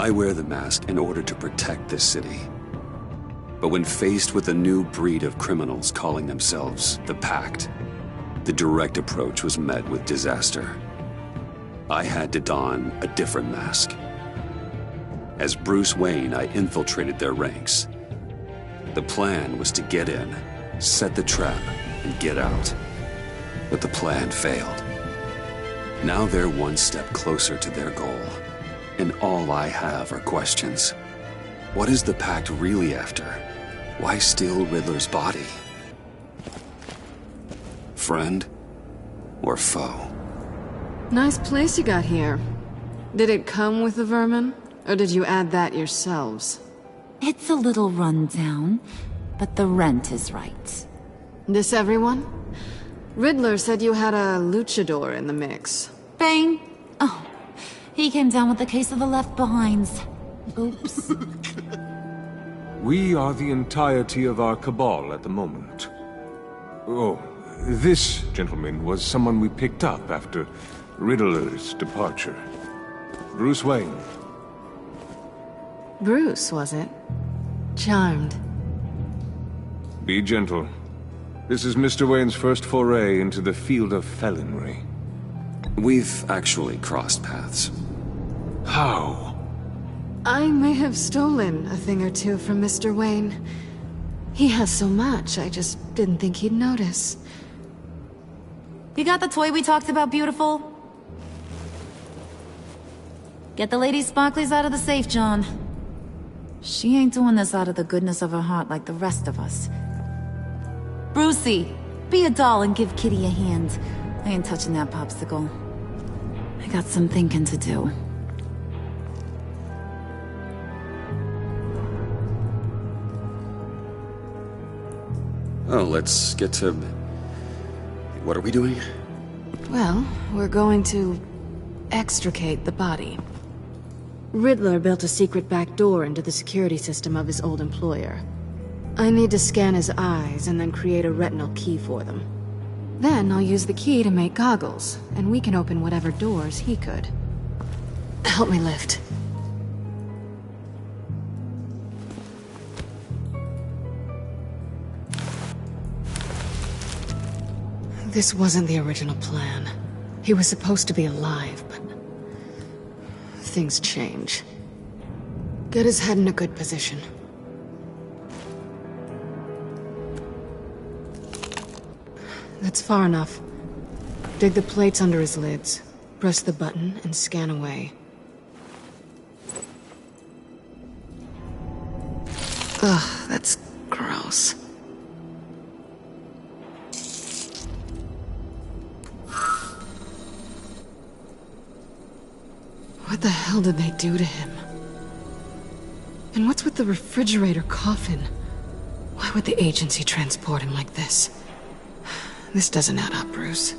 I wear the mask in order to protect this city. But when faced with a new breed of criminals calling themselves the Pact, the direct approach was met with disaster. I had to don a different mask. As Bruce Wayne, I infiltrated their ranks. The plan was to get in, set the trap, and get out. But the plan failed. Now they're one step closer to their goal, and all I have are questions. What is the Pact really after? Why steal Riddler's body? Friend or foe? Nice place you got here. Did it come with the vermin, or did you add that yourselves? It's a little run down, but the rent is right. This everyone? Riddler said you had a luchador in the mix. Bane? Oh, he came down with a case of the Left Behinds. Oops. We are the entirety of our cabal at the moment. Oh, this gentleman was someone we picked up after Riddler's departure. Bruce Wayne. Bruce, was it? Charmed. Be gentle. This is Mr. Wayne's first foray into the field of felonry. We've actually crossed paths. How? I may have stolen a thing or two from Mr. Wayne. He has so much, I just didn't think he'd notice. You got the toy we talked about, beautiful? Get the lady sparklies out of the safe, John. She ain't doing this out of the goodness of her heart like the rest of us. Brucey, be a doll and give Kitty a hand. I ain't touching that popsicle. I got some thinking to do. Oh, let's get to... What are we doing? Well, we're going to extricate the body. Riddler built a secret back door into the security system of his old employer. I need to scan his eyes and then create a retinal key for them. Then I'll use the key to make goggles, and we can open whatever doors he could. Help me lift. This wasn't the original plan. He was supposed to be alive, but... things change. Get his head in a good position. That's far enough. Dig the plates under his lids, press the button, and scan away. Ugh, that's gross. What the hell did they do to him? And what's with the refrigerator coffin? Why would the agency transport him like this? This doesn't add up, Bruce.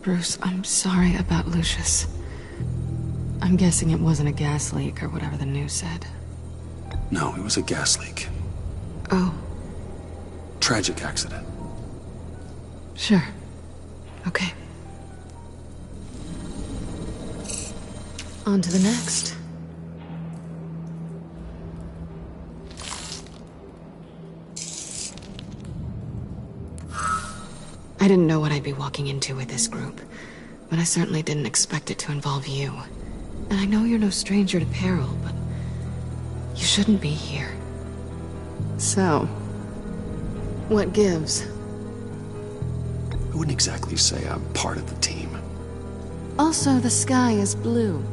Bruce, I'm sorry about Lucius. I'm guessing it wasn't a gas leak or whatever the news said. No, it was a gas leak. Oh. Tragic accident. Sure. Okay. On to the next. I didn't know what I'd be walking into with this group, but I certainly didn't expect it to involve you. And I know you're no stranger to peril, but you shouldn't be here. So, what gives? I wouldn't exactly say I'm part of the team. Also, the sky is blue.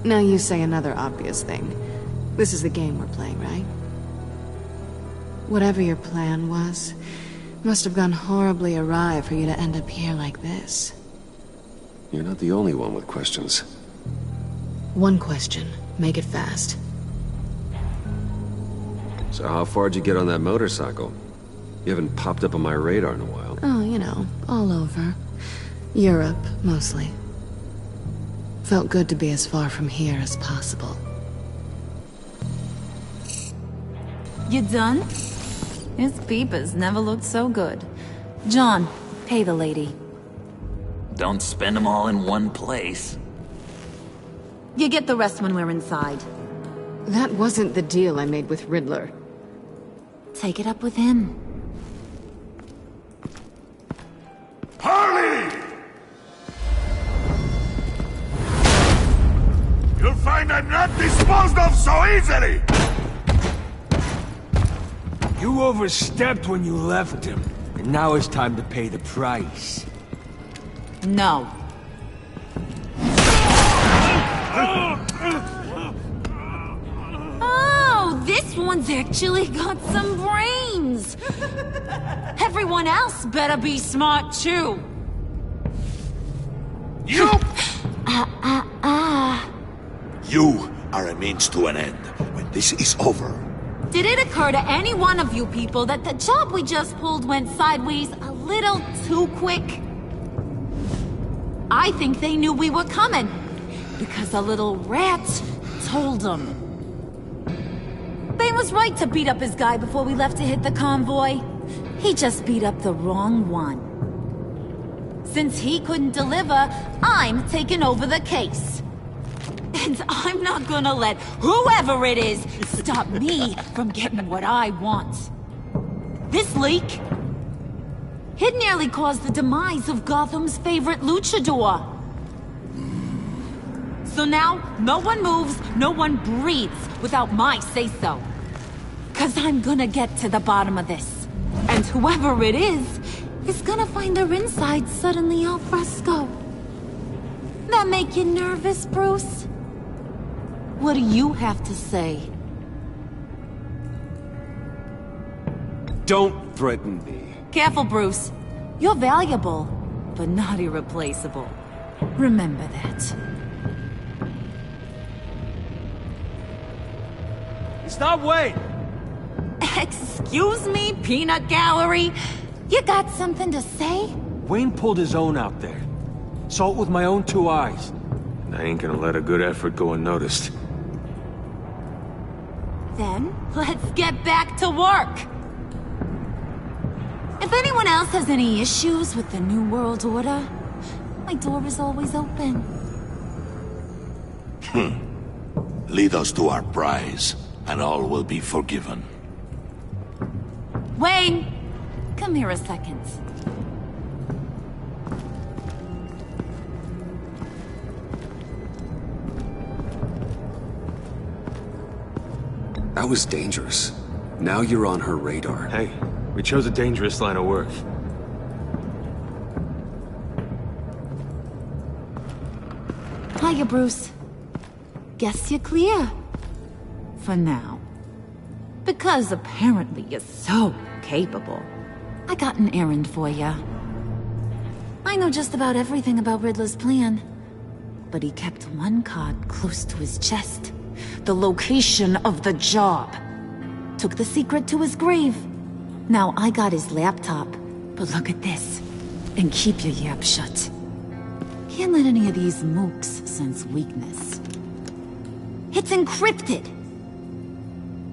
Now you say another obvious thing. This is the game we're playing, right? Whatever your plan was, must have gone horribly awry for you to end up here like this. You're not the only one with questions. One question. Make it fast. So how far'd you get on that motorcycle? You haven't popped up on my radar in a while. Oh, you know, all over. Europe, mostly. Felt good to be as far from here as possible. You done? His peepers never looked so good. John, pay the lady. Don't spend them all in one place. You get the rest when we're inside. That wasn't the deal I made with Riddler. Take it up with him. Harley! You'll find I'm not disposed of so easily! You overstepped when you left him, and now it's time to pay the price. No. Oh, this one's actually got some brains! Everyone else better be smart too. You! You are a means to an end. When this is over, Did it occur to any one of you people that the job we just pulled went sideways a little too quick? I think they knew we were coming, because a little rat told them. Bane was right to beat up his guy before we left to hit the convoy. He just beat up the wrong one. Since he couldn't deliver, I'm taking over the case. And I'm not gonna let whoever it is stop me from getting what I want. This leak, it nearly caused the demise of Gotham's favorite luchador. So now, no one moves, no one breathes without my say-so. 'Cause I'm gonna get to the bottom of this. And whoever it is gonna find their insides suddenly al fresco. That make you nervous, Bruce? What do you have to say? Don't threaten me. Careful, Bruce. You're valuable, but not irreplaceable. Remember that. Stop Wayne! Excuse me, peanut gallery? You got something to say? Wayne pulled his own out there. Saw it with my own 2 eyes. I ain't gonna let a good effort go unnoticed. Then, let's get back to work. If anyone else has any issues with the New World Order, my door is always open. lead us to our prize, and all will be forgiven. Wayne, come here a second. That was dangerous. Now you're on her radar. Hey, we chose a dangerous line of work. Hiya, Bruce. Guess you're clear. For now. Because apparently you're so capable. I got an errand for you. I know just about everything about Riddler's plan. But he kept one card close to his chest. The location of the job. Took the secret to his grave. Now I got his laptop. But look at this. And keep your yap shut. Can't let any of these mooks sense weakness. It's encrypted.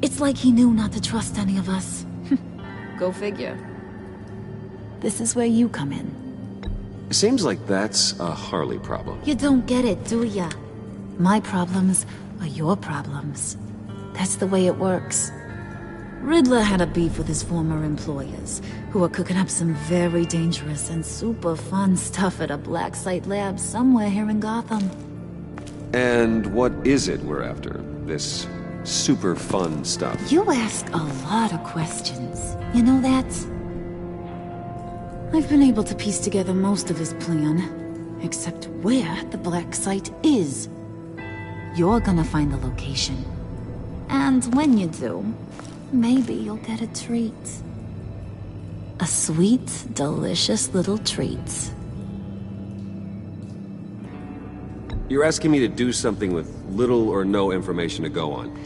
It's like he knew not to trust any of us. Go figure. This is where you come in. Seems like that's a Harley problem. You don't get it, do ya? My problems are your problems. That's the way it works. Riddler had a beef with his former employers, who were cooking up some very dangerous and super fun stuff at a black site lab somewhere here in Gotham. And what is it we're after? This super fun stuff? You ask a lot of questions. You know that? I've been able to piece together most of his plan, except where the black site is. You're gonna find the location. And when you do, maybe you'll get a treat. A sweet, delicious little treat. You're asking me to do something with little or no information to go on.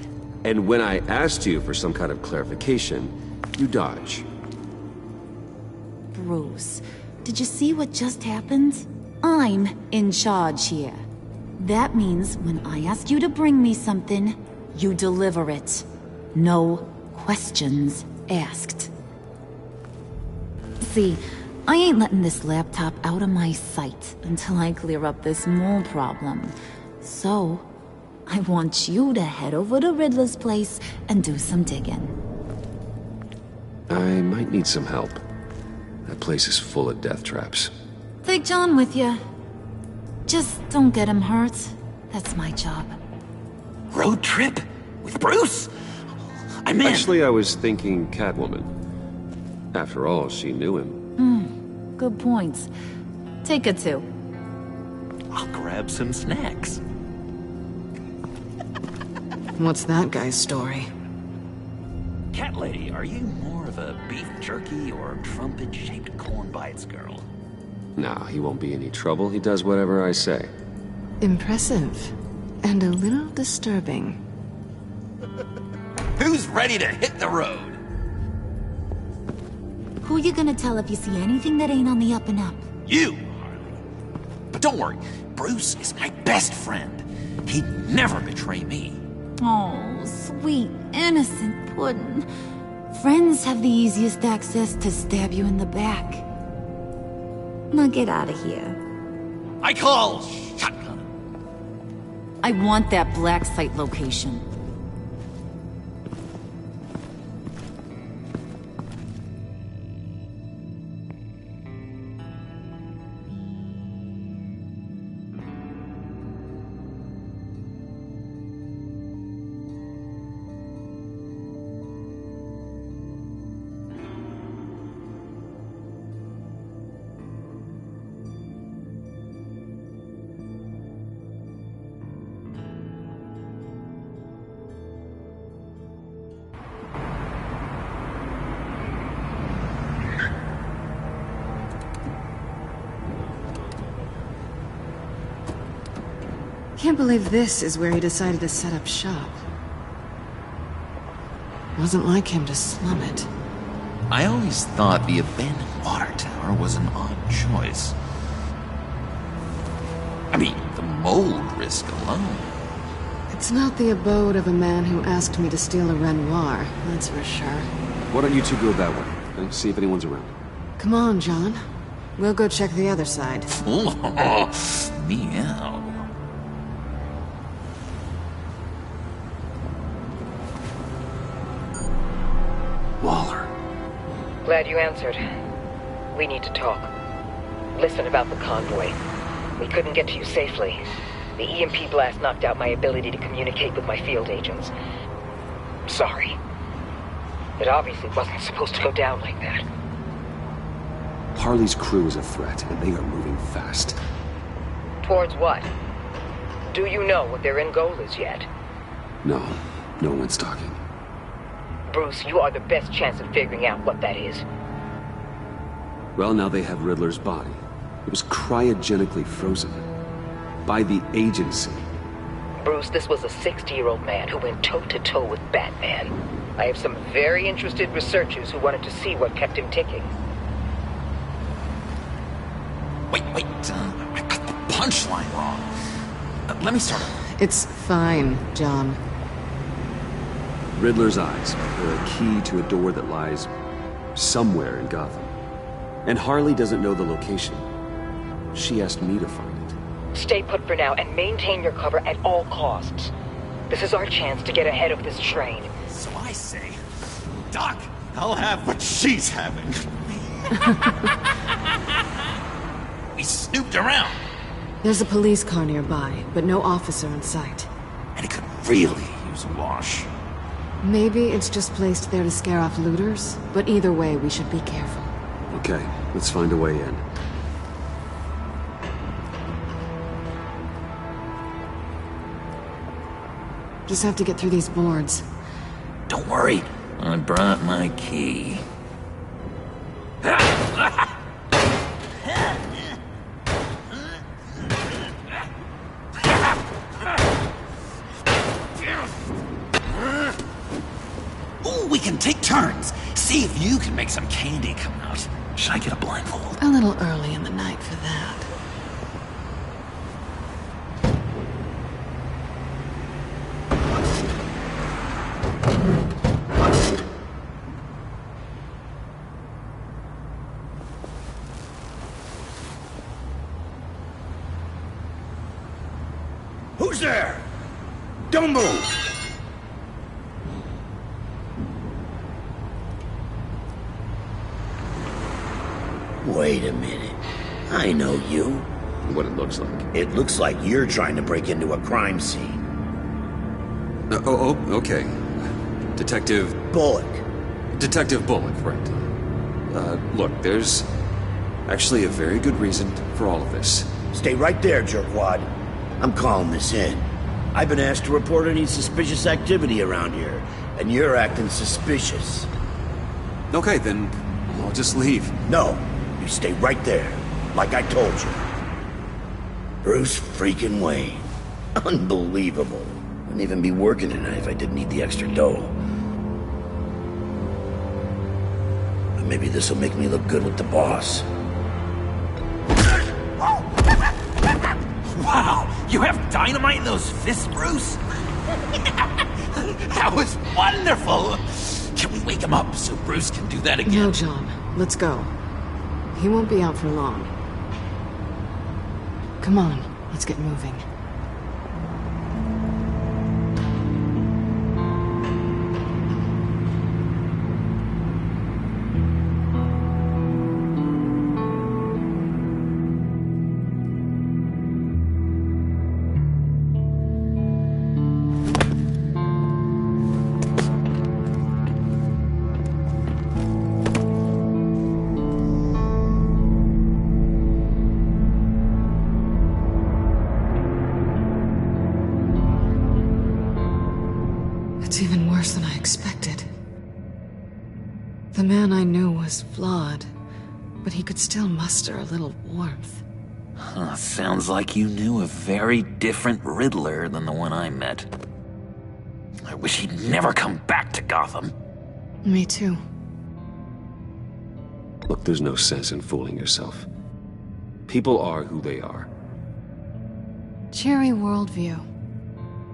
And when I asked you for some kind of clarification, you dodge. Bruce, did you see what just happened? I'm in charge here. That means when I ask you to bring me something, you deliver it. No questions asked. See, I ain't letting this laptop out of my sight until I clear up this mole problem. So, I want you to head over to Riddler's place and do some digging. I might need some help. That place is full of death traps. Take John with you. Just don't get him hurt. That's my job. Road trip? With Bruce? I'm in. Actually, I was thinking Catwoman. After all, she knew him. Good points. Take her too. I'll grab some snacks. What's that guy's story? Cat lady, are you more of a beef jerky or trumpet-shaped corn bites girl? No, he won't be any trouble. He does whatever I say. Impressive. And a little disturbing. Who's ready to hit the road? Who you gonna tell if you see anything that ain't on the up and up? You, Harley. But don't worry, Bruce is my best friend. He'd never betray me. Oh, sweet, innocent puddin'. Friends have the easiest access to stab you in the back. Now get out of here. I call shotgun. I want that black site location. Can't believe this is where he decided to set up shop. Wasn't like him to slum it. I always thought the abandoned water tower was an odd choice. I mean, the mold risk alone. It's not the abode of a man who asked me to steal a Renoir, that's for sure. Why don't you two go that way and see if anyone's around? Come on, John. We'll go check the other side. Meow. Waller. Glad you answered. We need to talk. Listen about the convoy. We couldn't get to you safely. The EMP blast knocked out my ability to communicate with my field agents. Sorry. It obviously wasn't supposed to go down like that. Harley's crew is a threat, and they are moving fast. Towards what? Do you know what their end goal is yet? No, no one's talking. Bruce, you are the best chance of figuring out what that is. Well, now they have Riddler's body. It was cryogenically frozen. By the agency. Bruce, this was a 60-year-old man who went toe-to-toe with Batman. I have some very interested researchers who wanted to see what kept him ticking. Wait, I got the punchline wrong. Let me start over. It's fine, John. Riddler's eyes are a key to a door that lies somewhere in Gotham. And Harley doesn't know the location. She asked me to find it. Stay put for now and maintain your cover at all costs. This is our chance to get ahead of this train. So I say, Doc, I'll have what she's having. We snooped around. There's a police car nearby, but no officer in sight. And it could really use a wash. Maybe it's just placed there to scare off looters, but either way, we should be careful. Okay, let's find a way in. Just have to get through these boards. Don't worry, I brought my key. Ooh, we can take turns. See if you can make some candy come out. Should I get a blindfold? A little early in the night for that. Who's there? Don't move! Wait a minute. I know you. What it looks like. It looks like you're trying to break into a crime scene. Okay. Detective... Bullock. Detective Bullock, right. Look, there's actually a very good reason for all of this. Stay right there, jerkwad. I'm calling this in. I've been asked to report any suspicious activity around here, and you're acting suspicious. Okay, then I'll just leave. No, you stay right there, like I told you. Bruce freaking Wayne. Unbelievable. Wouldn't even be working tonight if I didn't need the extra dough. But maybe this'll make me look good with the boss. Wow, you have dynamite in those fists, Bruce? That was wonderful! Can we wake him up so Bruce can do that again? No, John. Let's go. He won't be out for long. Come on, let's get moving. It's even worse than I expected. The man I knew was flawed, but he could still muster a little warmth. Sounds like you knew a very different Riddler than the one I met. I wish he'd never come back to Gotham. Me too. Look, there's no sense in fooling yourself. People are who they are. Cheery worldview.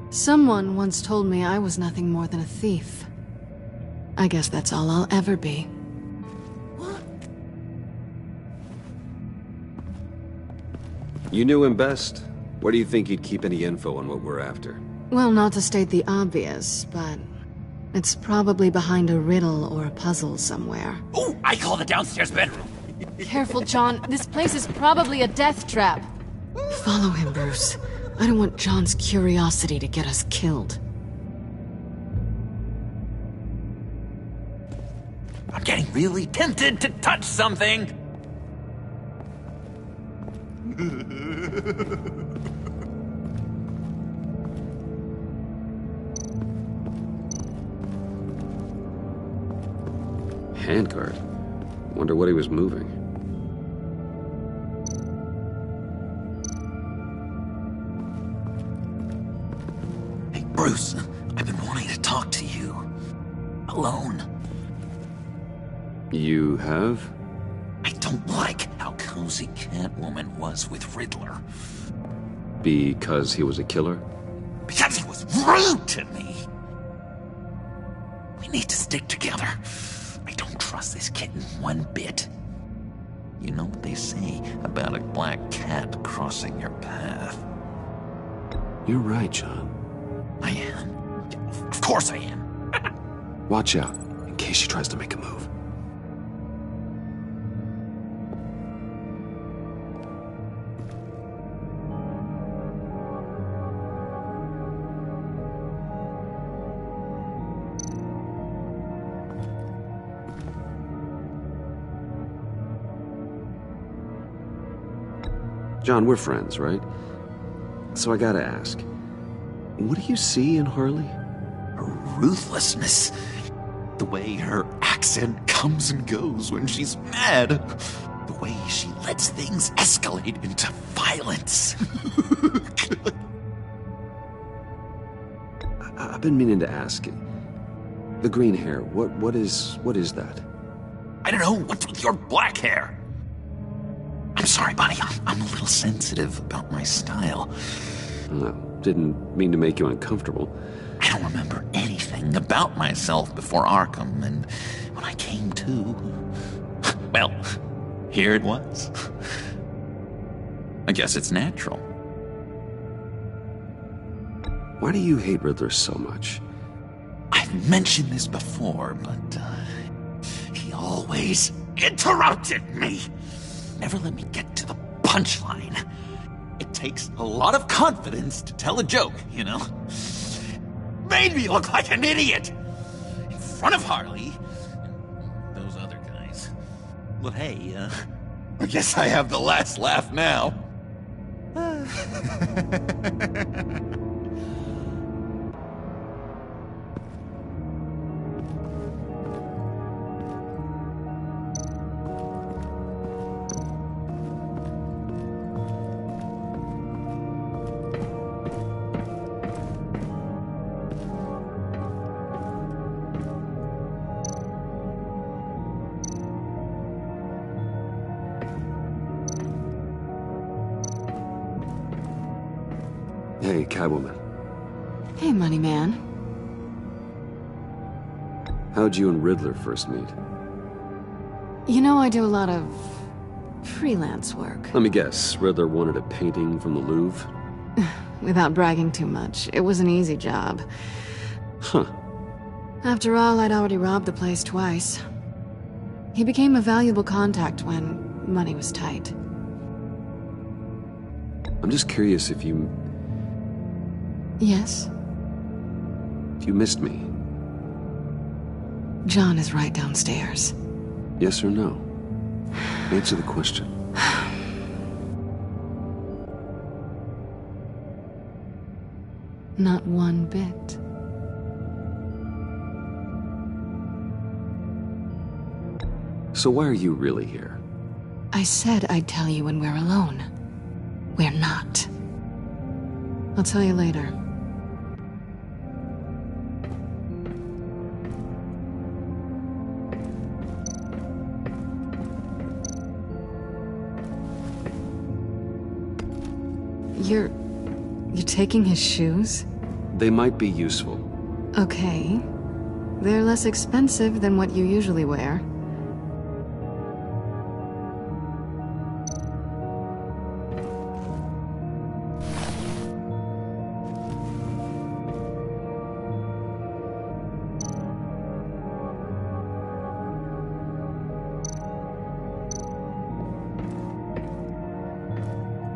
Someone once told me I was nothing more than a thief. I guess that's all I'll ever be. You knew him best. Where do you think he'd keep any info on what we're after? Well, not to state the obvious, but it's probably behind a riddle or a puzzle somewhere. Oh, I call the downstairs bedroom. Careful, John. This place is probably a death trap. Follow him, Bruce. I don't want John's curiosity to get us killed. I'm getting really tempted to touch something. Handcart. Wonder what he was moving. Hey, Bruce, I've been wanting to talk to you. Alone. You have? I don't like how cozy Catwoman was with Riddler. Because he was a killer? Because he was rude to me! We need to stick together. I don't trust this kitten one bit. You know what they say about a black cat crossing your path? You're right, John. I am. Of course I am. Watch out, in case she tries to make a move. John, we're friends, right? So I gotta ask, what do you see in Harley? Her ruthlessness. The way her accent comes and goes when she's mad. The way she lets things escalate into violence. I've been meaning to ask. The green hair, what is that? I don't know, what's with your black hair? I'm sorry, buddy. I'm a little sensitive about my style. Didn't mean to make you uncomfortable. I don't remember anything about myself before Arkham, and when I came to... well, here it was. I guess it's natural. Why do you hate Riddler so much? I've mentioned this before, but he always interrupted me. Never let me get to the punchline. It takes a lot of confidence to tell a joke, you know? Made me look like an idiot in front of Harley and those other guys. But hey, I guess I have the last laugh now. Hey, Catwoman. Hey, Money Man. How'd you and Riddler first meet? You know, I do a lot of freelance work. Let me guess, Riddler wanted a painting from the Louvre? Without bragging too much, it was an easy job. Huh. After all, I'd already robbed the place twice. He became a valuable contact when money was tight. I'm just curious if you... Yes? If you missed me. John is right downstairs. Yes or no? Answer the question. Not one bit. So why are you really here? I said I'd tell you when we're alone. We're not. I'll tell you later. You're taking his shoes? They might be useful. Okay. They're less expensive than what you usually wear.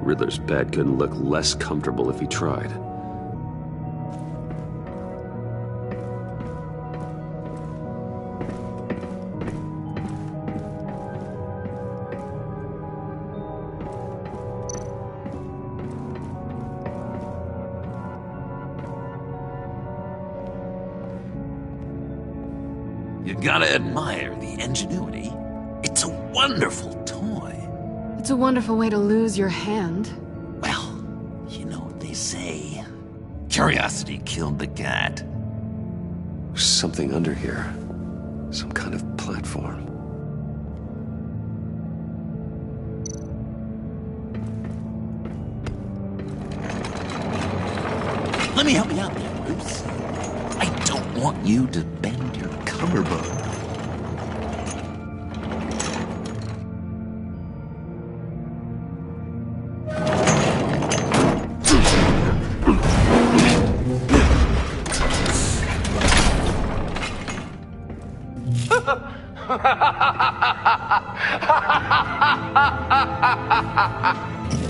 Riddler's bed couldn't look less comfortable if he tried. You gotta admire the ingenuity. It's a wonderful toy. It's a wonderful way to lose your hand. Well, you know what they say. Curiosity killed the cat. There's something under here. Some kind of platform. Let me help you out there, Bruce. I don't want you to bend your cummerbund.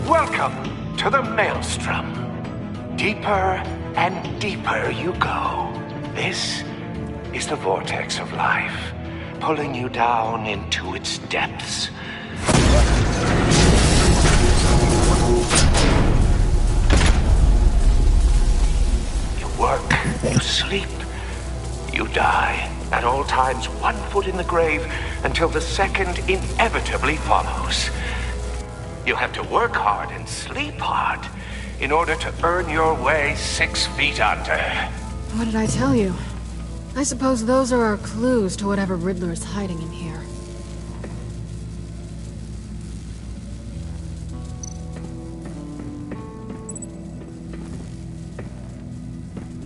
Welcome to the Maelstrom. Deeper and deeper you go. This is the vortex of life, pulling you down into its depths. You work, you sleep, you die. At all times, 1 foot in the grave until the second inevitably follows. You have to work hard and sleep hard in order to earn your way 6 feet under. What did I tell you? I suppose those are our clues to whatever Riddler is hiding in here.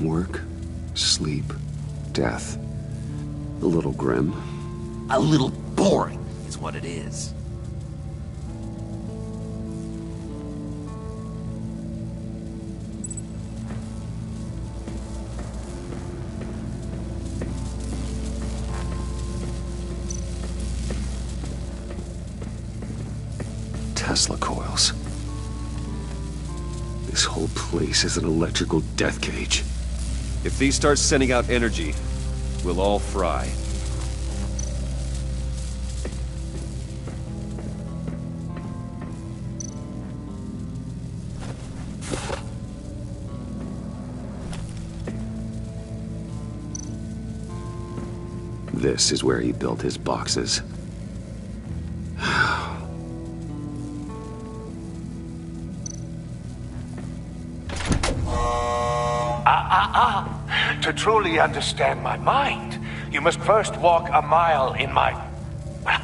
Work, sleep, death. A little grim. A little boring is what it is. Tesla coils. This whole place is an electrical death cage. If these start sending out energy, we'll all fry. This is where he built his boxes. To truly understand my mind, you must first walk a mile in my... Well,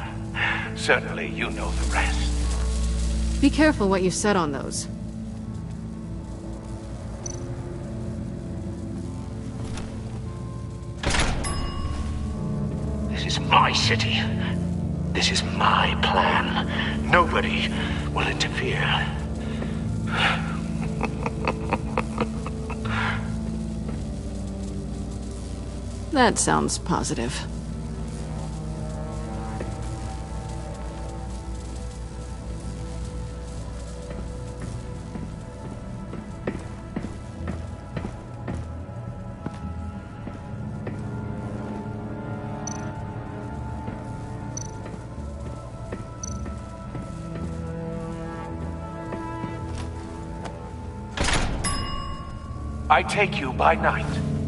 certainly you know the rest. Be careful what you said on those. This is my city. This is my plan. Nobody will interfere. That sounds positive. I take you by night.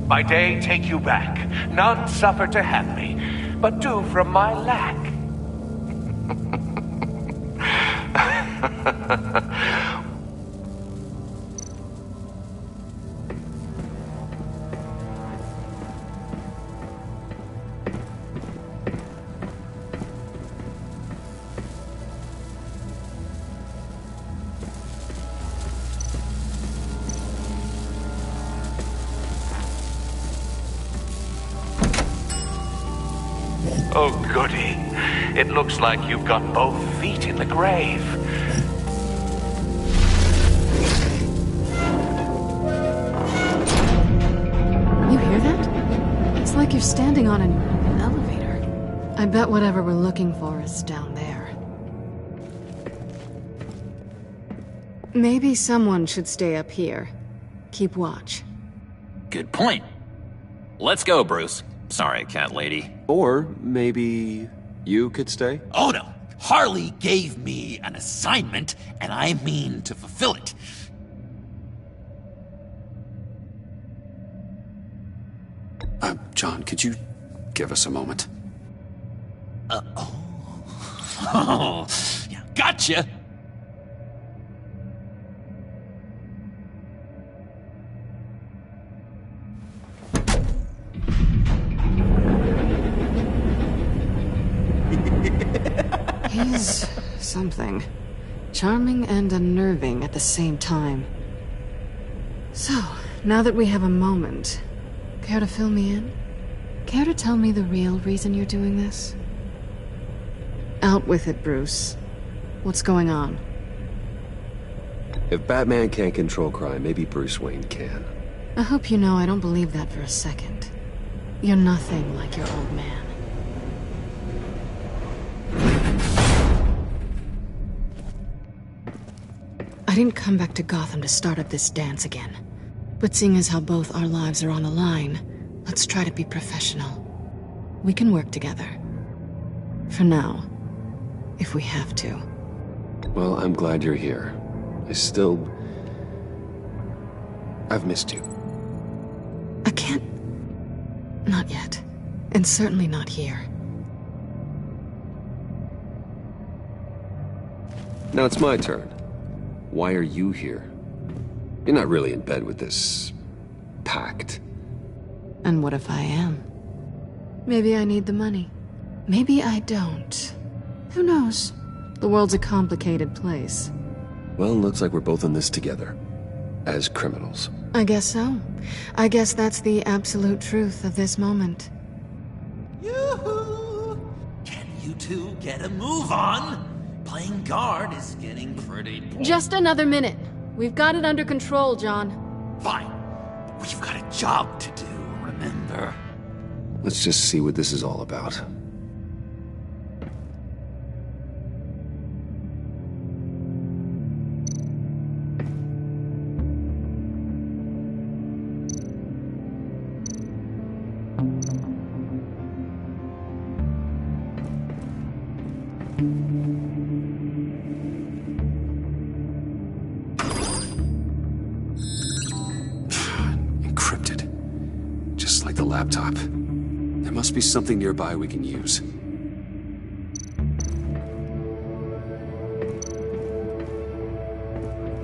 By day, take you back. None suffer to have me, but do from my lack. Oh, goody. It looks like you've got both feet in the grave. You hear that? It's like you're standing on an elevator. I bet whatever we're looking for is down there. Maybe someone should stay up here. Keep watch. Good point. Let's go, Bruce. Sorry, cat lady. Or maybe you could stay? Oh no! Harley gave me an assignment, and I mean to fulfill it. John, could you give us a moment? Oh, yeah, gotcha! He's something. Charming and unnerving at the same time. So, now that we have a moment, care to fill me in? Care to tell me the real reason you're doing this? Out with it, Bruce. What's going on? If Batman can't control crime, maybe Bruce Wayne can. I hope you know I don't believe that for a second. You're nothing like your old man. I didn't come back to Gotham to start up this dance again. But seeing as how both our lives are on the line, let's try to be professional. We can work together. For now. If we have to. Well, I'm glad you're here. I've missed you. I can't... Not yet. And certainly not here. Now it's my turn. Why are you here? You're not really in bed with this... pact. And what if I am? Maybe I need the money. Maybe I don't. Who knows? The world's a complicated place. Well, looks like we're both in this together. As criminals. I guess so. I guess that's the absolute truth of this moment. Yoo-hoo! Can you two get a move on? Playing guard is getting pretty boring. Just another minute. We've got it under control, John. Fine. We've got a job to do, remember? Let's just see what this is all about. Encrypted. Just like the laptop. There must be something nearby we can use.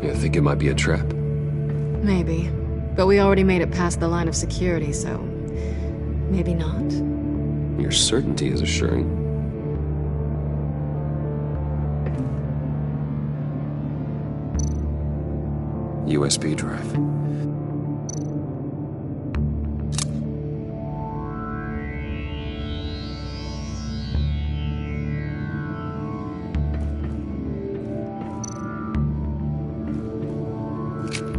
You think it might be a trap? Maybe. But we already made it past the line of security, so... maybe not. Your certainty is assuring. USB drive.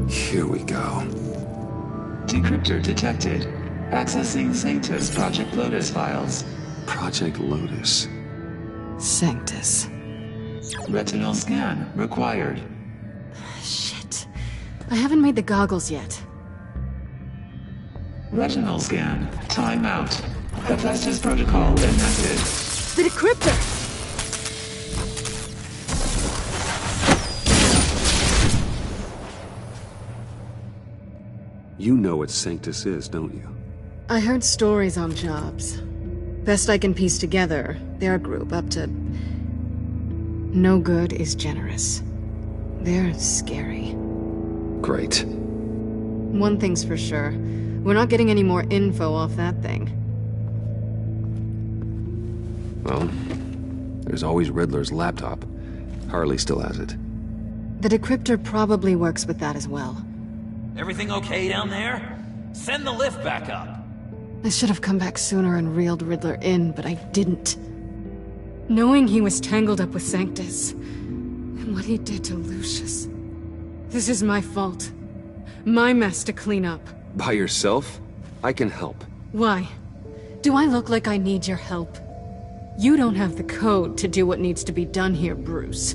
Here we go. Decryptor detected. Accessing Sanctus Project Lotus files. Project Lotus. Sanctus. Retinal scan required. Shit. I haven't made the goggles yet. Retinal scan. Timeout. Hephaestus protocol enacted. The decryptor! You know what Sanctus is, don't you? I heard stories on jobs. Best I can piece together, their group up to... no good is generous. They're scary. Great. One thing's for sure. We're not getting any more info off that thing. Well, there's always Riddler's laptop. Harley still has it. The decryptor probably works with that as well. Everything okay down there? Send the lift back up. I should have come back sooner and reeled Riddler in, but I didn't. Knowing he was tangled up with Sanctus, and what he did to Lucius. This is my fault. My mess to clean up. By yourself? I can help. Why? Do I look like I need your help? You don't have the code to do what needs to be done here, Bruce.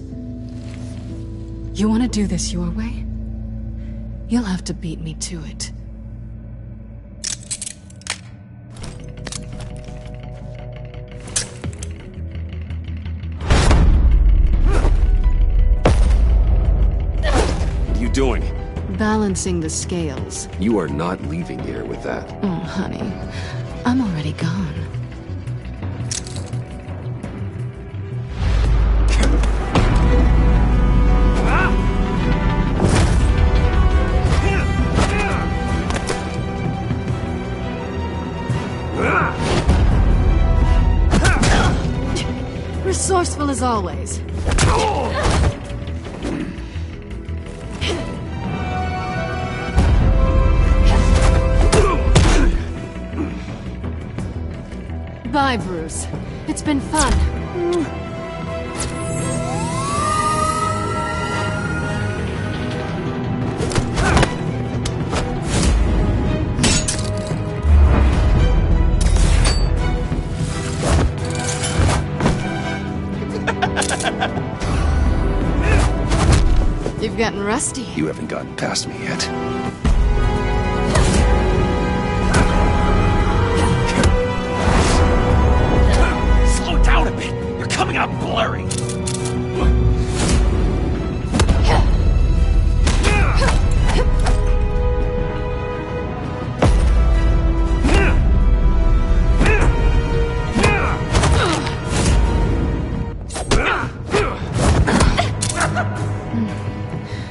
You want to do this your way? You'll have to beat me to it. What are you doing? Balancing the scales. You are not leaving here with that. Oh, honey. I'm already gone. Resourceful as always. Bye, Bruce. It's been fun. You've gotten rusty. You haven't gotten past me yet. Slow down a bit. You're coming out blurry.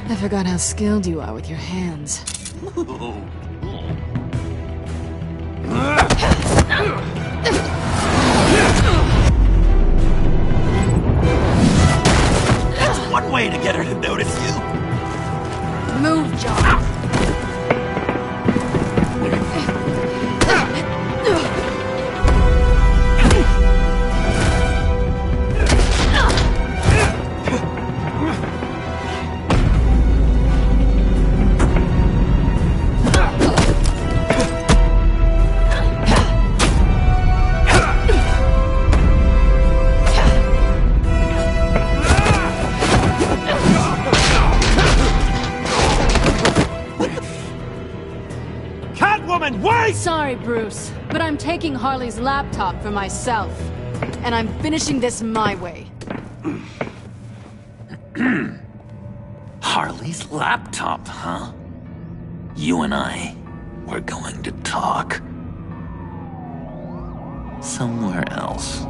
I forgot how skilled you are with your hands. That's one way to get her to notice you. Move, John. Sorry, Bruce, but I'm taking Harley's laptop for myself. And I'm finishing this my way. Harley's laptop, huh? You and I, we're going to talk. Somewhere else.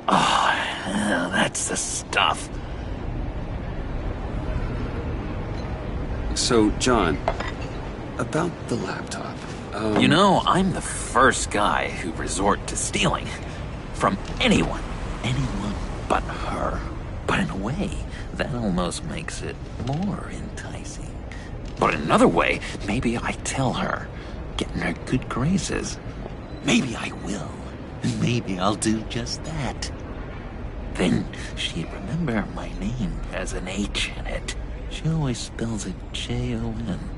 Oh, that's the stuff. So, John, about the laptop. You know, I'm the first guy who resort to stealing. From anyone. Anyone but her. But in a way, that almost makes it more enticing. But in another way, maybe I tell her, get in her good graces. Maybe I will. And maybe I'll do just that. Then she'd remember my name has an H in it. She always spells it Jon.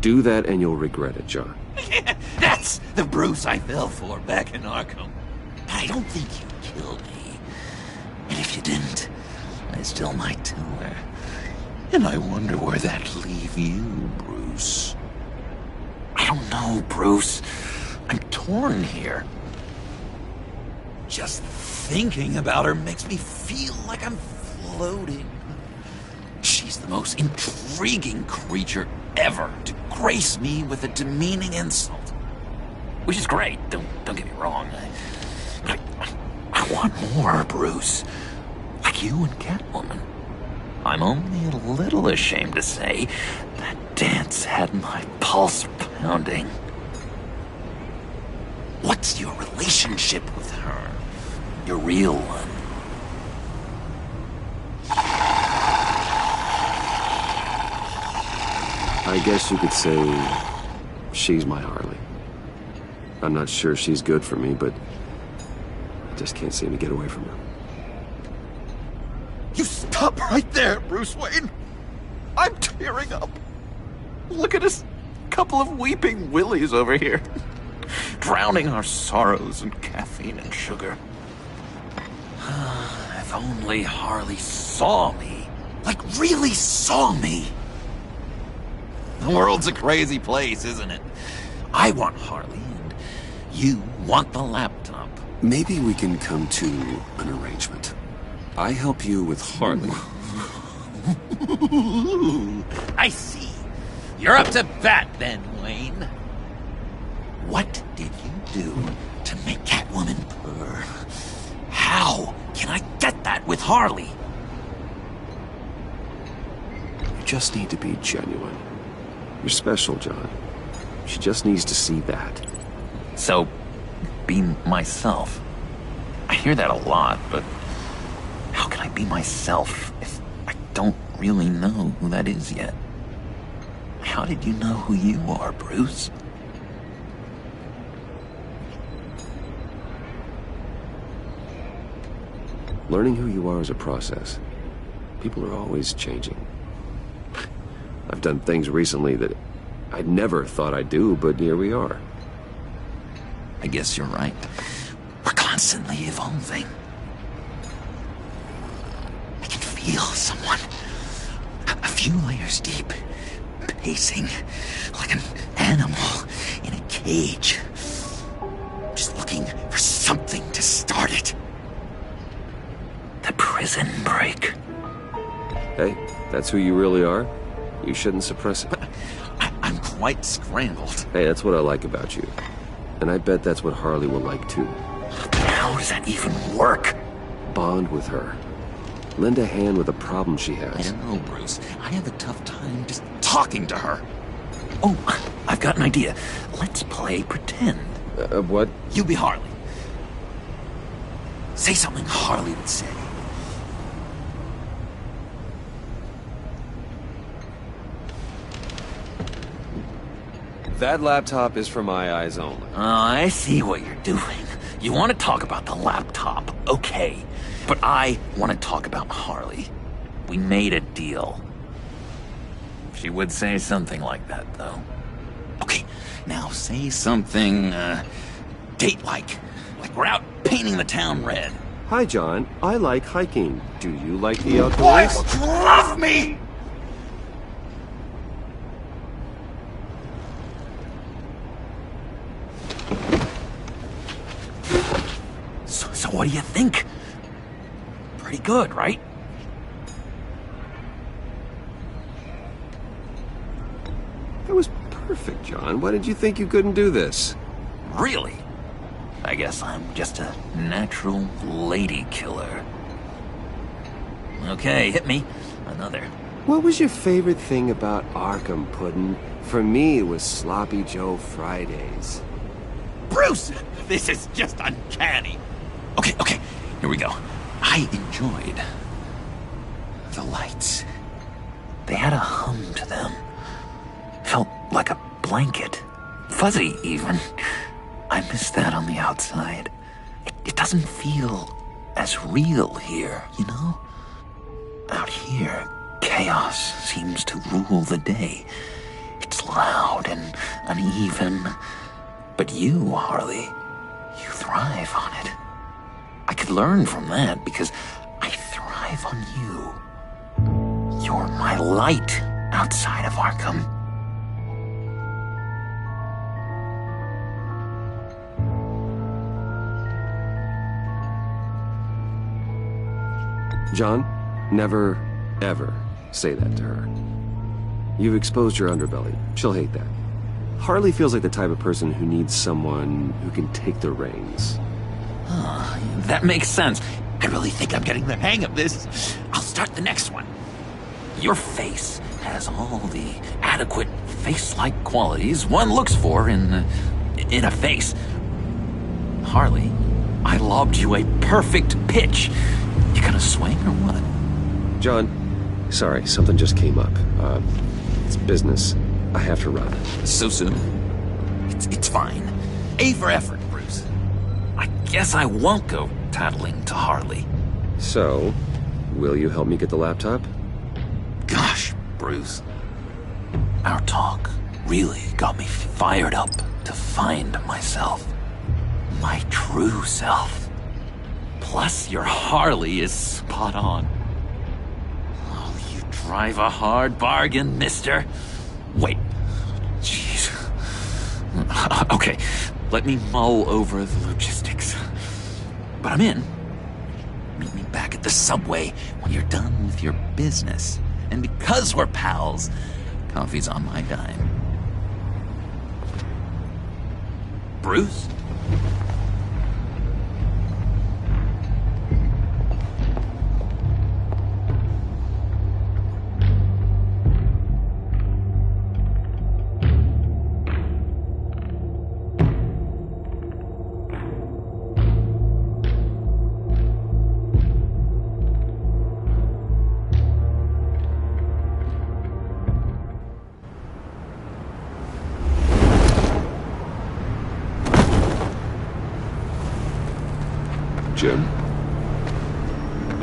Do that and you'll regret it, John. That's the Bruce I fell for back in Arkham. I don't think you killed me. And if you didn't, I still might tell her. And I wonder where that'd leave you, Bruce. I don't know, Bruce. I'm torn here. Just thinking about her makes me feel like I'm floating. She's the most intriguing creature ever to grace me with a demeaning insult. Which is great, don't get me wrong. But I want more, Bruce. Like you and Catwoman. I'm only a little ashamed to say that dance had my pulse pounding. What's your relationship with her? Your real one? I guess you could say she's my Harley. I'm not sure she's good for me, but I just can't seem to get away from her. You stop right there, Bruce Wayne! I'm tearing up. Look at us, couple of weeping willies over here. Drowning our sorrows in caffeine and sugar. If only Harley saw me. Like, really saw me. The world's a crazy place, isn't it? I want Harley, and you want the laptop. Maybe we can come to an arrangement. I help you with Harley. I see. You're up to bat then, Wayne. What did you do to make Catwoman purr? How can I get that with Harley? You just need to be genuine. You're special, John. She just needs to see that. So, be myself. I hear that a lot, but how can I be myself if I don't really know who that is yet? How did you know who you are, Bruce? Learning who you are is a process. People are always changing. I've done things recently that I never thought I'd do, but here we are. I guess you're right. We're constantly evolving. I can feel someone a few layers deep, pacing like an animal in a cage. Just looking for something to start it. The prison break. Hey, that's who you really are? You shouldn't suppress it. But I'm quite scrambled. Hey, that's what I like about you. And I bet that's what Harley will like too. But how does that even work? Bond with her. Lend a hand with a problem she has. I don't know, Bruce. I have a tough time just talking to her. Oh, I've got an idea. Let's play pretend. What? You be Harley. Say something Harley would say. That laptop is for my eyes only. Oh, I see what you're doing. You want to talk about the laptop, okay. But I want to talk about Harley. We made a deal. She would say something like that, though. Okay, now say something, date-like. Like We're out painting the town red. Hi, John. I like hiking. Do you like the outdoors? Boys, love me! So what do you think? Pretty good, right? That was perfect, John. Why did you think you couldn't do this? Really? I guess I'm just a natural lady killer. Okay, hit me. Another. What was your favorite thing about Arkham, Puddin'? For me, it was Sloppy Joe Fridays. Bruce! This is just uncanny. Okay, here we go. I enjoyed the lights. They had a hum to them. Felt like a blanket. Fuzzy, even. I miss that on the outside. It doesn't feel as real here, you know? Out here, chaos seems to rule the day. It's loud and uneven. But you, Harley, you thrive on it. I could learn from that because I thrive on you. You're my light outside of Arkham. John, never, ever say that to her. You've exposed your underbelly. She'll hate that. Harley feels like the type of person who needs someone who can take the reins. That makes sense. I really think I'm getting the hang of this. I'll start the next one. Your face has all the adequate face-like qualities one looks for in a face. Harley, I lobbed you a perfect pitch. You gonna swing or what? John, sorry, something just came up. It's business. I have to run. So soon? It's fine. A for effort, Bruce. I guess I won't go tattling to Harley. So, will you help me get the laptop? Gosh, Bruce. Our talk really got me fired up to find myself. My true self. Plus, your Harley is spot on. Oh, you drive a hard bargain, mister. Wait. Jeez. Okay, let me mull over the logistics. But I'm in. Meet me back at the subway when you're done with your business. And because we're pals, coffee's on my dime. Bruce? Jim?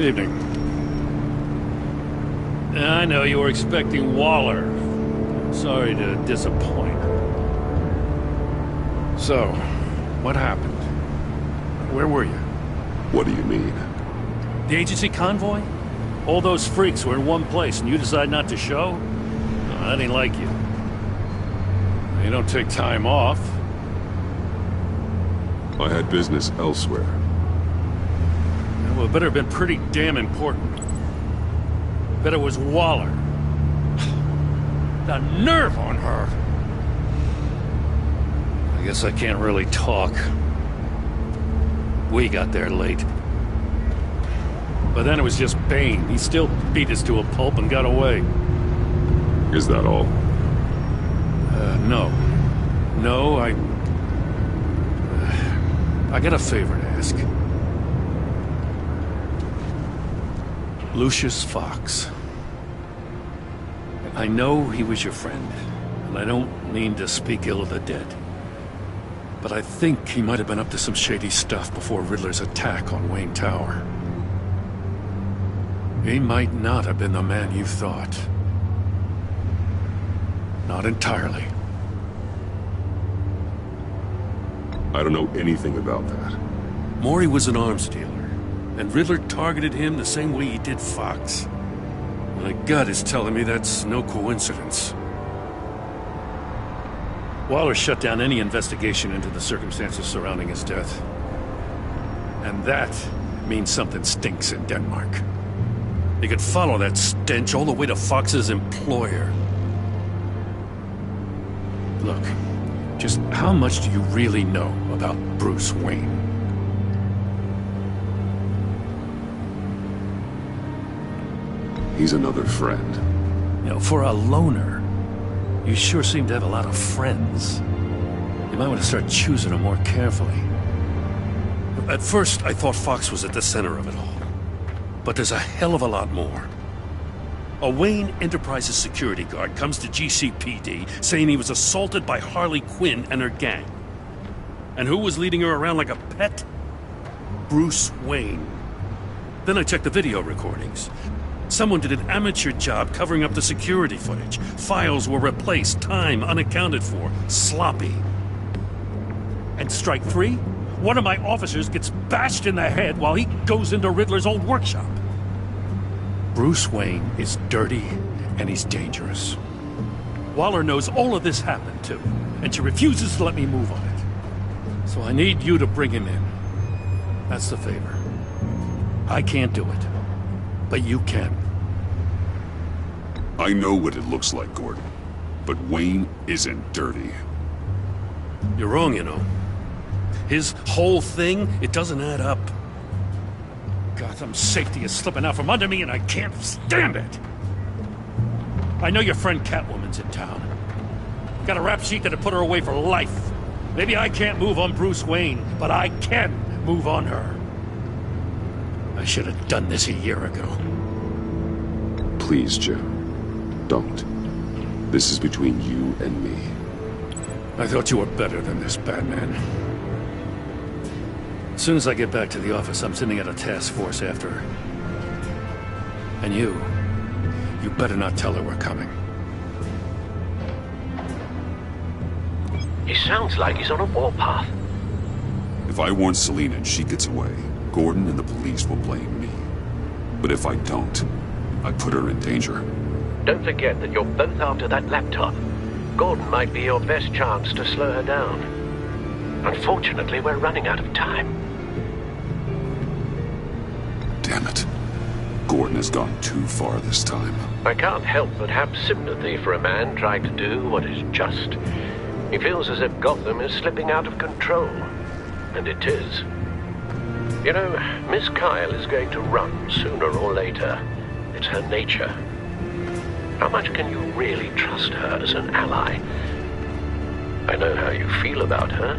Evening. I know you were expecting Waller. Sorry to disappoint. So, what happened? Where were you? What do you mean? The agency convoy? All those freaks were in one place and you decide not to show? That ain't like you. You don't take time off. I had business elsewhere. Well, it better have been pretty damn important. Bet it was Waller. The nerve on her! I guess I can't really talk. We got there late. But then it was just Bane. He still beat us to a pulp and got away. Is that all? No. No, I got a favor to ask. Lucius Fox. I know he was your friend, and I don't mean to speak ill of the dead. But I think he might have been up to some shady stuff before Riddler's attack on Wayne Tower. He might not have been the man you thought. Not entirely. I don't know anything about that. Mori was an arms dealer, and Riddler targeted him the same way he did Fox. My gut is telling me that's no coincidence. Waller shut down any investigation into the circumstances surrounding his death. And that means something stinks in Denmark. You could follow that stench all the way to Fox's employer. Look, just how much do you really know about Bruce Wayne? He's another friend. You know, for a loner, you sure seem to have a lot of friends. You might want to start choosing them more carefully. At first, I thought Fox was at the center of it all. But there's a hell of a lot more. A Wayne Enterprises security guard comes to GCPD saying he was assaulted by Harley Quinn and her gang. And who was leading her around like a pet? Bruce Wayne. Then I checked the video recordings. Someone did an amateur job covering up the security footage. Files were replaced, time unaccounted for, sloppy. And strike three? One of my officers gets bashed in the head while he goes into Riddler's old workshop. Bruce Wayne is dirty and he's dangerous. Waller knows all of this happened too, and she refuses to let me move on it. So I need you to bring him in. That's the favor. I can't do it, but you can. I know what it looks like, Gordon, but Wayne isn't dirty. You're wrong, you know. His whole thing, it doesn't add up. Gotham's safety is slipping out from under me and I can't stand it. I know your friend Catwoman's in town. Got a rap sheet that'd put her away for life. Maybe I can't move on Bruce Wayne, but I can move on her. I should have done this a year ago. Please, Jim. Don't. This is between you and me. I thought you were better than this, Batman. As soon as I get back to the office, I'm sending out a task force after her. And you better not tell her we're coming. He sounds like he's on a warpath. If I warn Selina and she gets away, Gordon and the police will blame me. But if I don't, I put her in danger. Don't forget that you're both after that laptop. Gordon might be your best chance to slow her down. Unfortunately, we're running out of time. Damn it. Gordon has gone too far this time. I can't help but have sympathy for a man trying to do what is just. He feels as if Gotham is slipping out of control. And it is. You know, Miss Kyle is going to run sooner or later. It's her nature. How much can you really trust her as an ally? I know how you feel about her.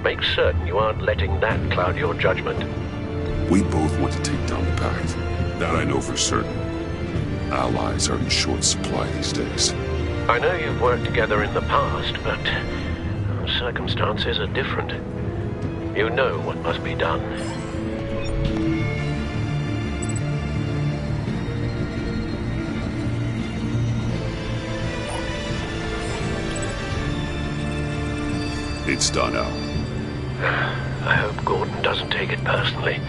Make certain you aren't letting that cloud your judgment. We both want to take down the Pact. That I know for certain. Allies are in short supply these days. I know you've worked together in the past, but circumstances are different. You know what must be done. It's done, Al. I hope Gordon doesn't take it personally.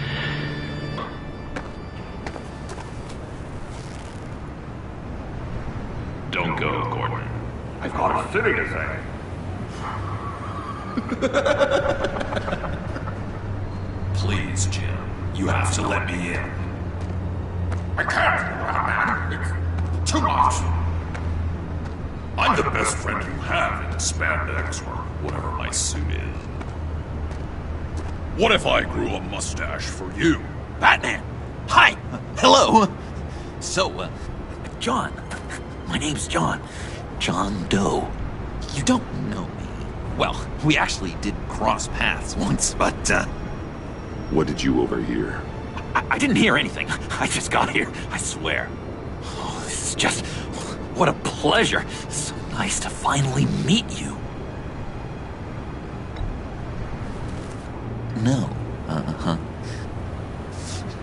Don't go, Gordon. I've got a city to save. Please, Jim. You have to let me in. I can't, man. It's too much. I'm the best friend you have in spandex or whatever my suit is. What if I grew a mustache for you? Batman! Hi! Hello! So, John. My name's John. John Doe. You don't know me. Well, we actually did cross paths once, but, What did you overhear? I didn't hear anything. I just got here, I swear. Oh, this is just... What a pleasure. So nice to finally meet you. No. Uh-huh.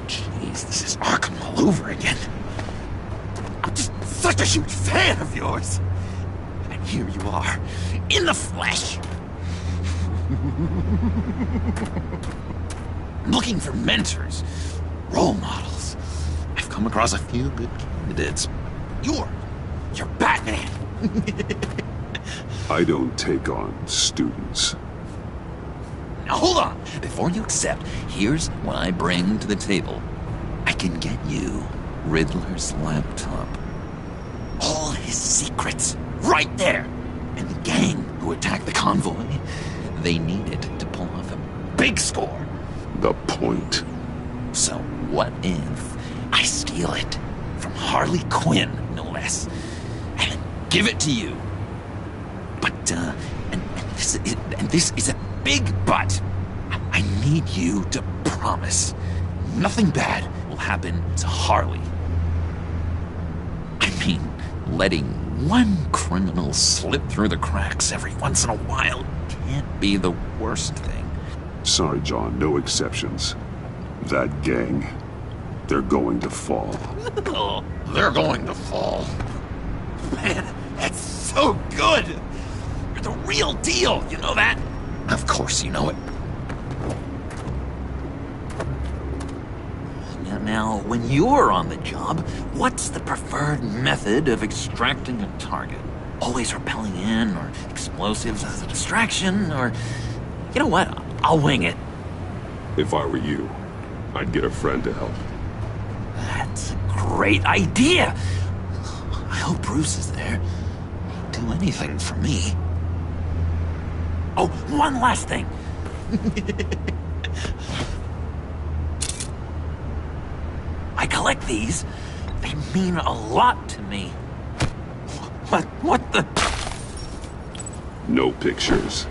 Jeez, this is Arkham all over again. I'm just such a huge fan of yours. And here you are, in the flesh. I'm looking for mentors, role models. I've come across a few good candidates. You're Batman. I don't take on students. Now hold on. Before you accept, here's what I bring to the table. I can get you Riddler's laptop. All his secrets, right there. And the gang who attacked the convoy, they needed to pull off a big score. The point. So what if I steal it from Harley Quinn, no less, and then give it to you? But, and this is a big but. I need you to promise nothing bad will happen to Harley. I mean, letting one criminal slip through the cracks every once in a while can't be the worst thing. Sorry, John, no exceptions. That gang, they're going to fall. Oh, they're going to fall. Man, that's so good! You're the real deal, you know that? Of course you know it. Now, when you're on the job, what's the preferred method of extracting a target? Always rappelling in, or explosives as a distraction, or... You know what? I'll wing it. If I were you, I'd get a friend to help. That's a great idea! I hope Bruce is there. He'd do anything for me. Oh, one last thing. I collect these. They mean a lot to me. What the... No pictures.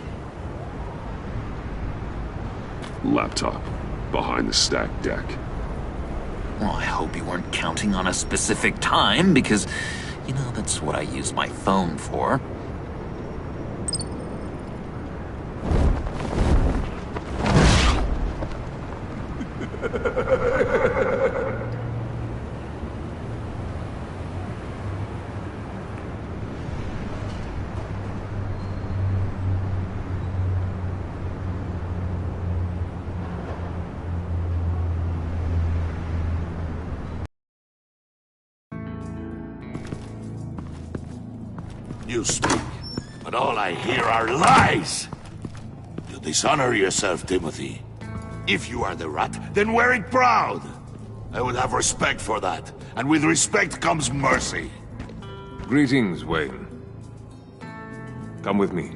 Laptop. Behind the stacked deck. Well, I hope you weren't counting on a specific time, because, you know, that's what I use my phone for. You speak, but all I hear are lies! You dishonor yourself, Timothy. If you are the Rat, then wear it proud! I would have respect for that, and with respect comes mercy. Greetings, Wayne. Come with me.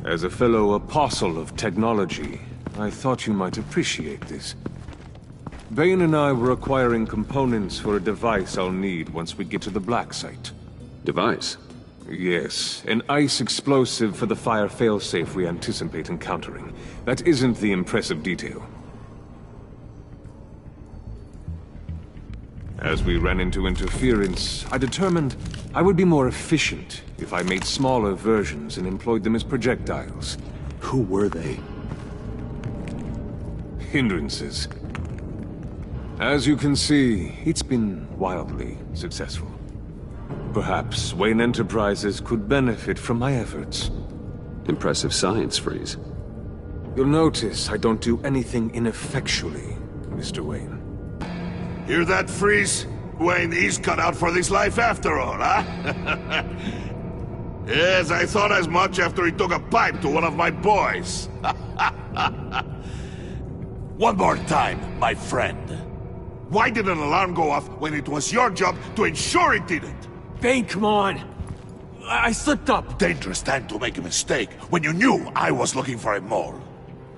As a fellow apostle of technology, I thought you might appreciate this. Bane and I were acquiring components for a device I'll need once we get to the Black Site. Device? Yes, an ice explosive for the fire failsafe we anticipate encountering. That isn't the impressive detail. As we ran into interference, I determined I would be more efficient if I made smaller versions and employed them as projectiles. Who were they? Hindrances. As you can see, it's been wildly successful. Perhaps Wayne Enterprises could benefit from my efforts. Impressive science, Freeze. You'll notice I don't do anything ineffectually, Mr. Wayne. Hear that, Freeze? Wayne, he's cut out for this life after all, huh? Yes, I thought as much after he took a pipe to one of my boys. One more time, my friend. Why did an alarm go off when it was your job to ensure it didn't? Bane, come on! I slipped up! Dangerous time to make a mistake when you knew I was looking for a mole.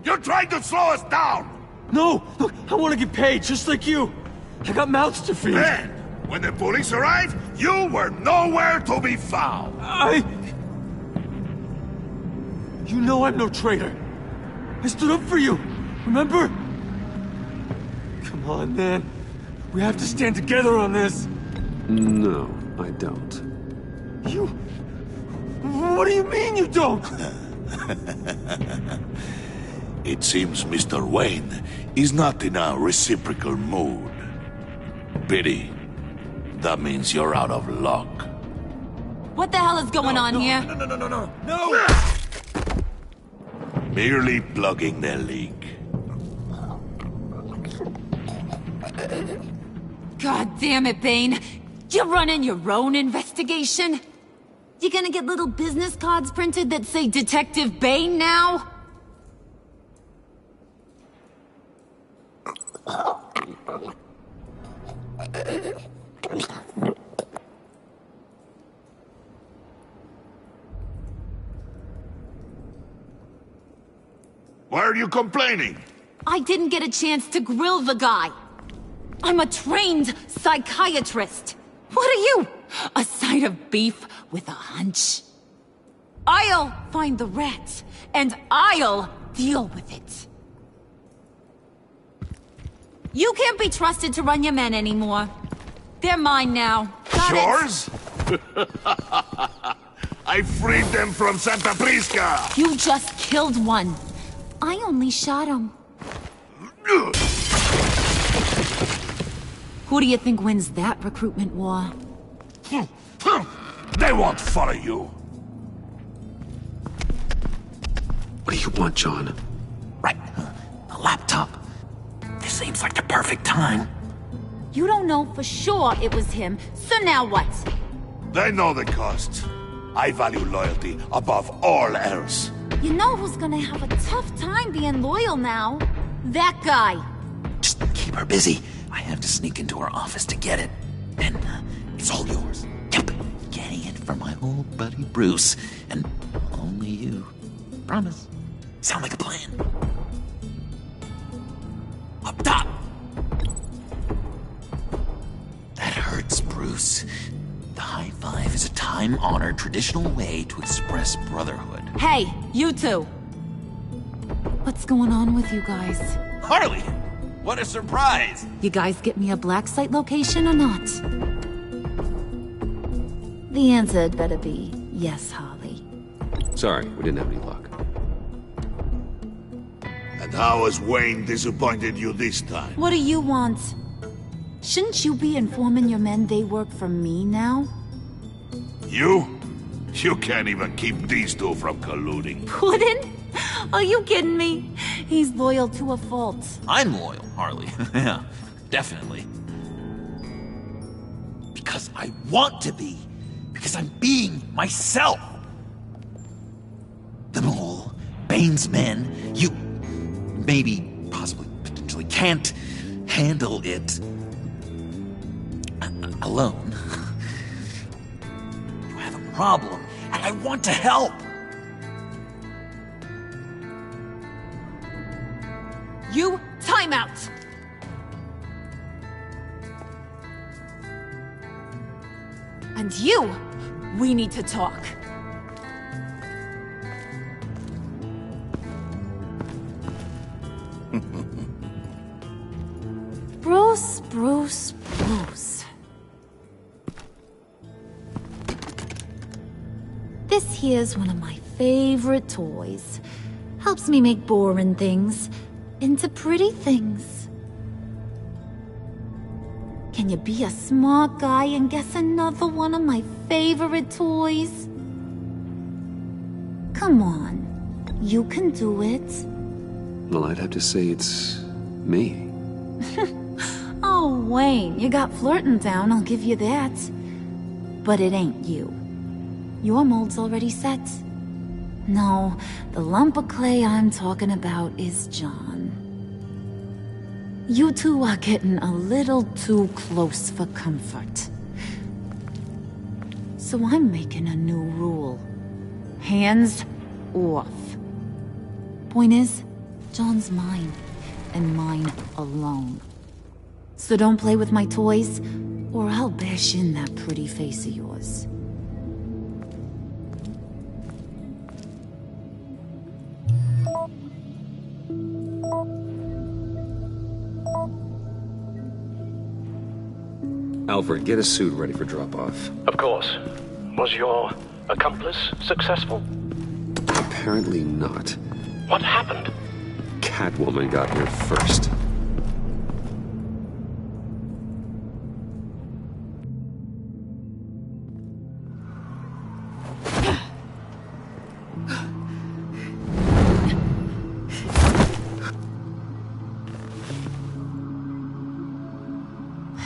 You're trying to slow us down! No! Look, I want to get paid, just like you! I got mouths to feed! Then, when the police arrived, you were nowhere to be found! You know I'm no traitor! I stood up for you, remember? Come on, man. We have to stand together on this! No, I don't. You... What do you mean you don't? It seems Mr. Wayne is not in a reciprocal mood. Pity. That means you're out of luck. What the hell is going on here? No! Merely plugging the leak. God damn it, Bane. You're running your own investigation? You gonna get little business cards printed that say Detective Bane now? Why are you complaining? I didn't get a chance to grill the guy. I'm a trained psychiatrist. What are you? A side of beef with a hunch? I'll find the rat, and I'll deal with it. You can't be trusted to run your men anymore. They're mine now. Got Yours? I freed them from Santa Prisca! You just killed one. I only shot him. Who do you think wins that recruitment war? They won't follow you. What do you want, John? Right. A laptop. This seems like the perfect time. You don't know for sure it was him, so now what? They know the cost. I value loyalty above all else. You know who's gonna have a tough time being loyal now? That guy. Just keep her busy. I have to sneak into her office to get it. And it's all yours. Yep. Getting it for my old buddy Bruce. And only you. Promise. Sound like a plan. Up top! That hurts, Bruce. The high five is a time-honored traditional way to express brotherhood. Hey, you two. What's going on with you guys? Harley! What a surprise! You guys get me a black site location or not? The answer had better be yes, Harley. Sorry, we didn't have any luck. And how has Wayne disappointed you this time? What do you want? Shouldn't you be informing your men they work for me now? You? You can't even keep these two from colluding. Puddin'? Are you kidding me? He's loyal to a fault. I'm loyal, Harley. Yeah, definitely. Because I want to be. Because I'm being myself. The Mole, Bane's men, you maybe, possibly, potentially can't handle it alone. You have a problem, and I want to help. You, time out! And you, we need to talk. Bruce. This here's one of my favorite toys. Helps me make boring things into pretty things. Can you be a smart guy and guess another one of my favorite toys? Come on, you can do it. Well, I'd have to say it's me. Oh, Wayne, you got flirting down, I'll give you that. But it ain't you. Your mold's already set. No, the lump of clay I'm talking about is John. You two are getting a little too close for comfort. So I'm making a new rule. Hands off. Point is, John's mine, and mine alone. So don't play with my toys, or I'll bash in that pretty face of yours. Alfred, get a suit ready for drop-off. Of course. Was your accomplice successful? Apparently not. What happened? Catwoman got here first.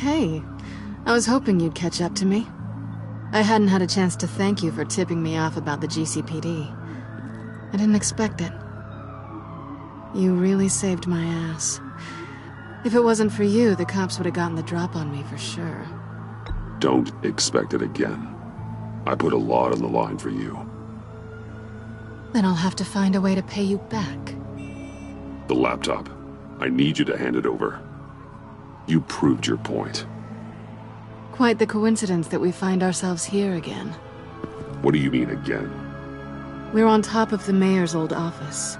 hey. I was hoping you'd catch up to me. I hadn't had a chance to thank you for tipping me off about the GCPD. I didn't expect it. You really saved my ass. If it wasn't for you, the cops would have gotten the drop on me for sure. Don't expect it again. I put a lot on the line for you. Then I'll have to find a way to pay you back. The laptop. I need you to hand it over. You proved your point. Quite the coincidence that we find ourselves here again. What do you mean again? We're on top of the mayor's old office.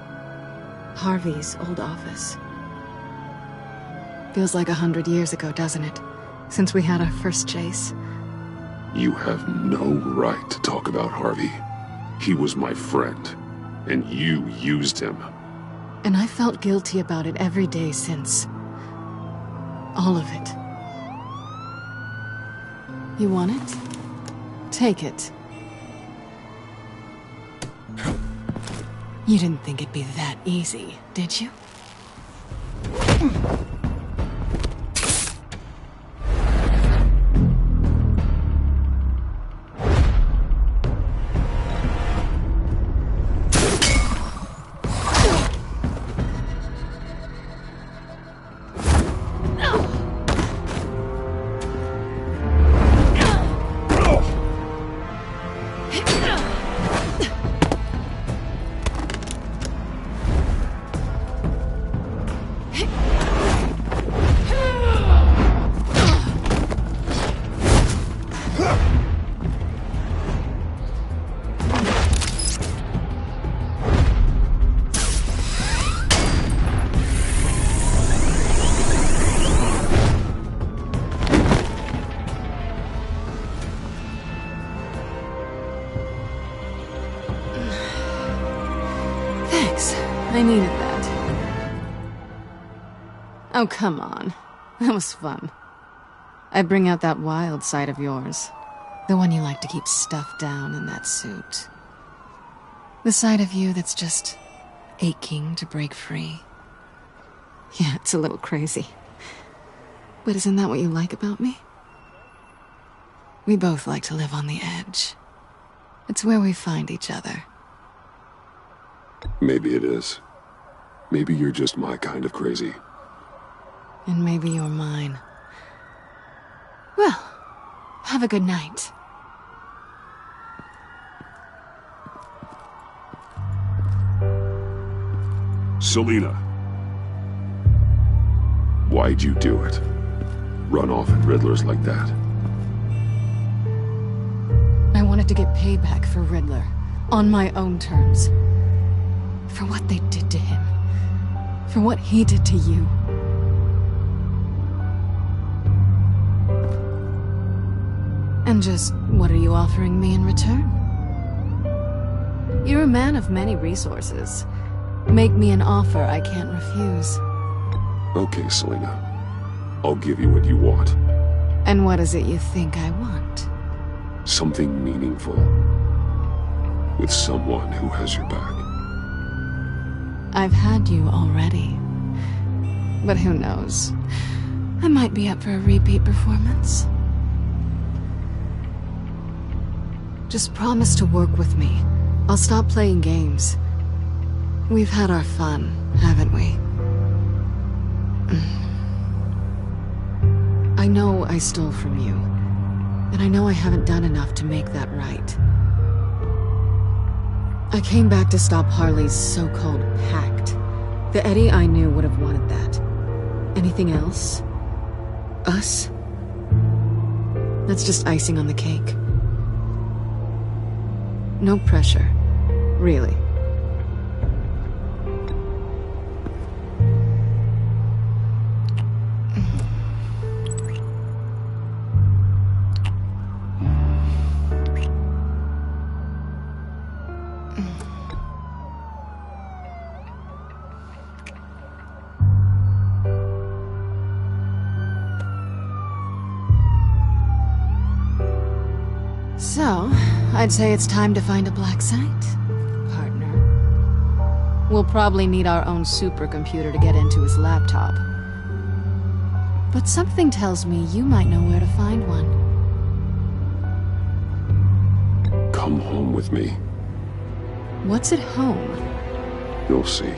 Harvey's old office. Feels like 100 years ago, doesn't it? Since we had our first chase. You have no right to talk about Harvey. He was my friend, and you used him. And I felt guilty about it every day since. All of it. You want it? Take it. You didn't think it'd be that easy, did you? I needed that. Oh, come on. That was fun. I bring out that wild side of yours. The one you like to keep stuffed down in that suit. The side of you that's just aching to break free. Yeah, it's a little crazy. But isn't that what you like about me? We both like to live on the edge. It's where we find each other. Maybe it is. Maybe you're just my kind of crazy. And maybe you're mine. Well, have a good night. Selina. Why'd you do it? Run off at Riddlers like that? I wanted to get payback for Riddler. On my own terms. For what they did to him. For what he did to you. And just what are you offering me in return? You're a man of many resources. Make me an offer I can't refuse. Okay, Selina. I'll give you what you want. And what is it you think I want? Something meaningful. With someone who has your back. I've had you already. But who knows? I might be up for a repeat performance. Just promise to work with me. I'll stop playing games. We've had our fun, haven't we? I know I stole from you. And I know I haven't done enough to make that right. I came back to stop Harley's so-called pact. The Eddie I knew would have wanted that. Anything else? Us? That's just icing on the cake. No pressure. Really. So, I'd say it's time to find a black site, partner. We'll probably need our own supercomputer to get into his laptop. But something tells me you might know where to find one. Come home with me. What's at home? You'll see.